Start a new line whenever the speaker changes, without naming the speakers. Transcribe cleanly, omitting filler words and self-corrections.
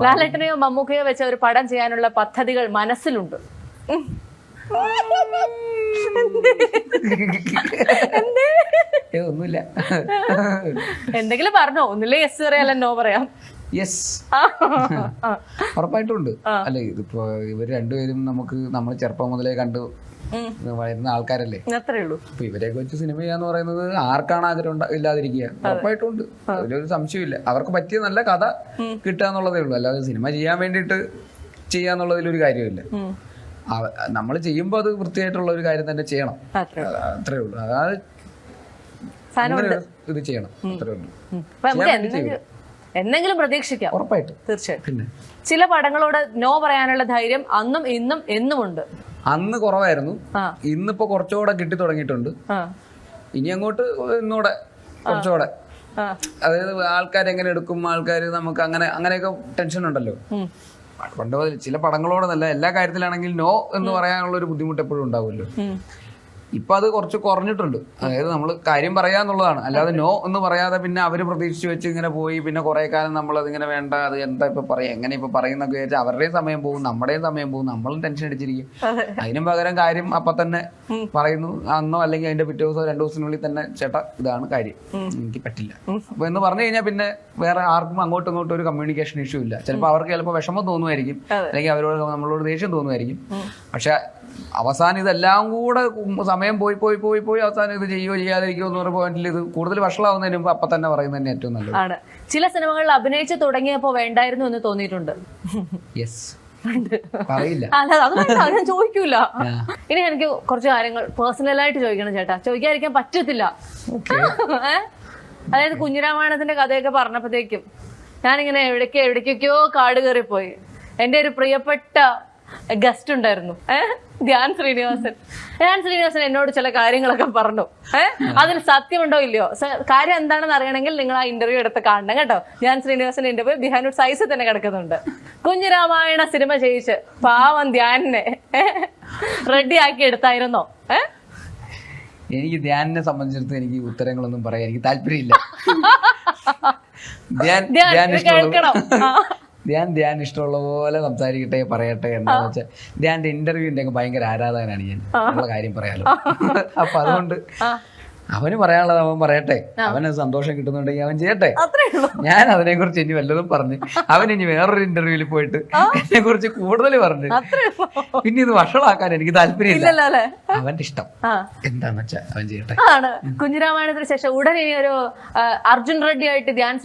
ലാലേട്ടനെയോ മമ്മൂക്കയോ വെച്ച ഒരു പടം ചെയ്യാനുള്ള പദ്ധതികൾ മനസ്സിലുണ്ട്.
ഒന്നുമില്ല.
എന്തെങ്കിലും പറഞ്ഞോ? ഒന്നില്ലേ യെസ് പറയാല്ല നോ പറയാം.
യെസ്, ഉറപ്പായിട്ടുണ്ട്. അല്ലെ, ഇതിപ്പോ ഇവർ രണ്ടുപേരും നമ്മൾ ചെറുപ്പം മുതലേ കണ്ടു വരുന്ന ആൾക്കാരല്ലേ.
അത്രേ ഉള്ളൂ.
അപ്പൊ ഇവരെയൊക്കെ വെച്ച് സിനിമ ചെയ്യാന്ന് പറയുന്നത് ആർക്കാണ് ആഗ്രഹം ഇല്ലാതിരിക്കുക? ഉറപ്പായിട്ടുണ്ട്, അതിലൊരു സംശയമില്ല. അവർക്ക് പറ്റിയ നല്ല കഥ കിട്ടുക എന്നുള്ളതേ ഉള്ളൂ. അല്ലാതെ സിനിമ ചെയ്യാൻ വേണ്ടിയിട്ട് ചെയ്യാന്നുള്ളതിലൊരു കാര്യമില്ല. നമ്മൾ ചെയ്യുമ്പോൾ അത് വൃത്തിയായിട്ടുള്ള ഒരു കാര്യം തന്നെ ചെയ്യണം, അത്രേ ഉള്ളൂ. അതായത് ഇത് ചെയ്യണം, അത്രേ ഉള്ളൂ.
എന്തെങ്കിലും പ്രതീക്ഷിക്കാം
ഉറപ്പായിട്ടും,
തീർച്ചയായിട്ടും.
പിന്നെ
ചില പടങ്ങളോട് നോ പറയാനുള്ള ധൈര്യം അന്നും ഇന്നും എന്നുമുണ്ട്.
അന്ന് കുറവായിരുന്നു, ഇന്നിപ്പോ കുറച്ചുകൂടെ കിട്ടി തുടങ്ങിയിട്ടുണ്ട്. ഇനി അങ്ങോട്ട് ഇന്നൂടെ കുറച്ചുകൂടെ, അതായത് ആൾക്കാർ എങ്ങനെ എടുക്കും, ആൾക്കാർ നമുക്ക് അങ്ങനെയൊക്കെ ടെൻഷൻ ഉണ്ടല്ലോ. പണ്ട് ചില പടങ്ങളോടൊന്നല്ല, എല്ലാ കാര്യത്തിലാണെങ്കിൽ നോ എന്ന് പറയാനുള്ള ഒരു ബുദ്ധിമുട്ട് എപ്പോഴും ഉണ്ടാവുമല്ലോ. ഇപ്പൊ അത് കുറച്ച് കുറഞ്ഞിട്ടുണ്ട്. അതായത് നമ്മൾ കാര്യം പറയാന്നുള്ളതാണ്, അല്ലാതെ നോ എന്ന് പറയാതെ പിന്നെ അവര് പ്രതീക്ഷിച്ച് വെച്ച് ഇങ്ങനെ പോയി പിന്നെ കുറെ കാലം നമ്മൾ അതിങ്ങനെ വേണ്ട, അത് എന്താ ഇപ്പൊ പറയാ, എങ്ങനെ ഇപ്പൊ പറയുന്നൊക്കെ വെച്ചാൽ അവരുടെയും സമയം പോകും, നമ്മുടെയും സമയം പോകും, നമ്മളും ടെൻഷൻ അടിച്ചിരിക്കും. അതിനും പകരം കാര്യം അപ്പൊ തന്നെ പറയുന്നു, അന്നോ അല്ലെങ്കിൽ അതിന്റെ പിറ്റേ ദിവസമോ 2 ദിവസത്തിനുള്ളിൽ തന്നെ ചേട്ടാ ഇതാണ് കാര്യം, എനിക്ക് പറ്റില്ല അപ്പൊ എന്ന് പറഞ്ഞു കഴിഞ്ഞാൽ പിന്നെ വേറെ ആർക്കും അങ്ങോട്ടും ഇങ്ങോട്ടും ഒരു കമ്മ്യൂണിക്കേഷൻ ഇഷ്യൂ ഇല്ല. ചിലപ്പോൾ അവർക്ക് ചിലപ്പോൾ വിഷമം തോന്നുമായിരിക്കും, അല്ലെങ്കിൽ അവരോട് നമ്മളോട് ദേഷ്യം തോന്നുമായിരിക്കും. പക്ഷെ അവസാനം ഇതെല്ലാം കൂടെ സമയം പോയി പോയി പോയി പോയി അവസാനം ഇത് ചെയ്യോ ചെയ്യാതിരിക്കോ എന്ന് പറയുന്ന പോയിന്റിൽ ഇത് കൂടുതൽ വഷളാവുന്നതിന് മുമ്പ് അപ്പൊ തന്നെ പറയുന്നത് തന്നെ ഏറ്റവും നല്ലത്.
ചില സിനിമകളിൽ അഭിനയിച്ച് തുടങ്ങിയപ്പോ വേണ്ടായിരുന്നു എന്ന് തോന്നിയിട്ടുണ്ട്.
യെസ്, പറയില്ല,
ഞാൻ ചോദിക്കൂല. ഇനി എനിക്ക് കുറച്ച് കാര്യങ്ങൾ പേഴ്സണലായിട്ട് ചോദിക്കണം ചേട്ടാ, ചോദിക്കാതിരിക്കാൻ പറ്റത്തില്ല. അതായത് കുഞ്ഞിരാമായണത്തിന്റെ കഥയൊക്കെ പറഞ്ഞപ്പോഴത്തേക്കും ഞാനിങ്ങനെ എവിടേക്കൊക്കെയോ കാട് കയറിപ്പോയി. എന്റെ ഒരു പ്രിയപ്പെട്ട ഗസ്റ്റ് ഉണ്ടായിരുന്നു, ധ്യാൻ ശ്രീനിവാസൻ. എന്നോട് ചില കാര്യങ്ങളൊക്കെ പറഞ്ഞു. അതിൽ സത്യമുണ്ടോ ഇല്ലയോ, കാര്യം എന്താണെന്ന് അറിയണമെങ്കിൽ നിങ്ങൾ ആ ഇന്റർവ്യൂ എടുത്ത് കാണണം കേട്ടോ. ധ്യാൻ ശ്രീനിവാസൻ ഇന്റർവ്യൂ ബിഹാനൂർ സൈസിൽ തന്നെ കിടക്കുന്നുണ്ട്. കുഞ്ഞിരാമായണ സിനിമ ചെയ്യിച്ച് പാവം ധ്യാനിനെ റെഡിയാക്കി എടുത്തായിരുന്നോ?
എനിക്ക് ധ്യാനിനെ സംബന്ധിച്ചിടത്ത് എനിക്ക് ഉത്തരങ്ങളൊന്നും പറയാൻ എനിക്ക് താല്പര്യമില്ല. ധ്യാൻ ഇഷ്ടമുള്ള പോലെ സംസാരിക്കട്ടെ, പറയട്ടെ. എന്താന്ന് വെച്ചാൽ ധ്യാന്റെ ഇന്റർവ്യൂവിന്റെ ഭയങ്കര ആരാധകനാണ് ഞാൻ, ഉള്ള കാര്യം പറയാലോ. അപ്പൊ അതുകൊണ്ട് അവന് പറയാനുള്ളത് അവൻ പറയട്ടെ, അവന് സന്തോഷം കിട്ടുന്നുണ്ടെങ്കിൽ അവൻ ചെയ്യട്ടെ. ഞാൻ അതിനെ കുറിച്ച് ഇനി വല്ലതും പറഞ്ഞു, അവൻ ഇനി വേറൊരു ഇന്റർവ്യൂവിൽ പോയിട്ട് എന്നെ കുറിച്ച് കൂടുതൽ പറഞ്ഞു പിന്നെ ഇത് വഷളാക്കാൻ എനിക്ക് താല്പര്യമില്ല. അവന്റെ ഇഷ്ടം എന്താന്ന് വെച്ചാൽ അവൻ ചെയ്യട്ടെ.
കുഞ്ഞിരാമായണത്തിന് ശേഷം ഉടനെ ഒരു അർജുൻ റെഡ്ഡി ആയിട്ട് ധ്യാൻ